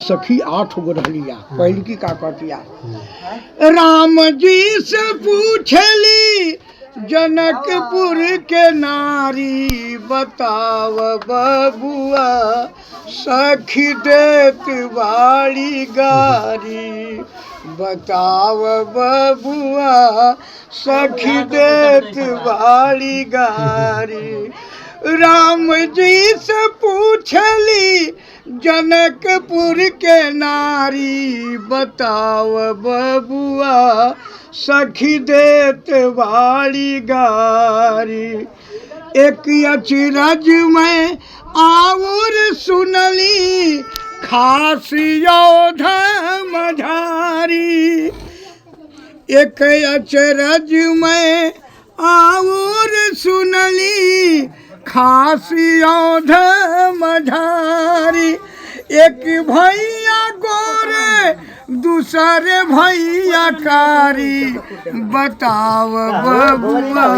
सखी 8 गो रहलिया। पहल की का कहतिया, राम जी से पूछली जनकपुर के नारी, बताव बबुआ सखी देत बाड़ी गारी, बताव बबुआ सखी देत बाड़ी गारी। राम जी से पूछली जनकपुर के नारी, बताव बबुआ सखी देत बाड़ी गारी। एक अचरज में आउर सुनली, खास योधा मझारी। एक अचरज में आउर सुनली, खास योधा मझारी। एक भैया गोरे दूसरे भैया कारी, बताव बबुआ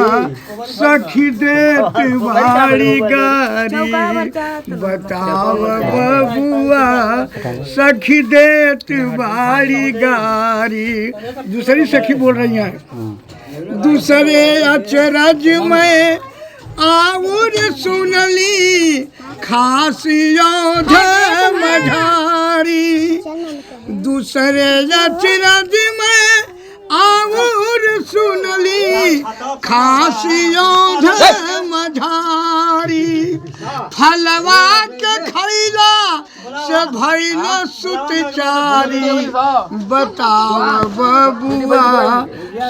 सखी देत बाड़ी गारी, बताव बबुआ सखी देत बाड़ी गारी। दूसरी सखी बोल रही है, दूसरे अचरज में आउर सुनली, खास योधा मझारी। दूसरे अचरज में आउर सुनली, खास योधा मझारी। फलवा के खैला से भइल सुतचारी, बताव बबुआ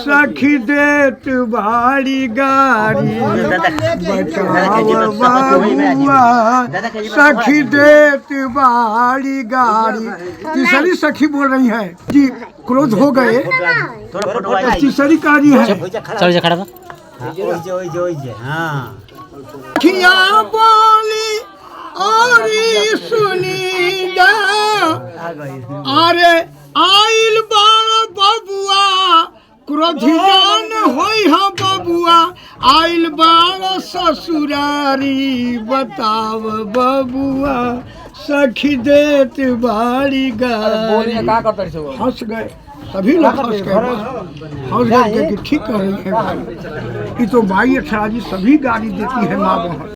सखी देत बाड़ी गारी, बताव बबुआ सखी देत बाड़ी गारी। तीसरी सखी बोल रही है जी, क्रोध हो गए। तीसरी कहानी है, खिया बोली और सुनी जा, अरे आइल बार बबुआ क्रोधियान होई हा बबुआ, आइल बार ससुरारी, बताव बबुआ सखी देत बाड़ी गारी। हंस गए, सभी लोग हंस गए कि ठीक कह रही है भाई, ये तो भाई अक्षरा जी सभी गाली देती है माँ बहन।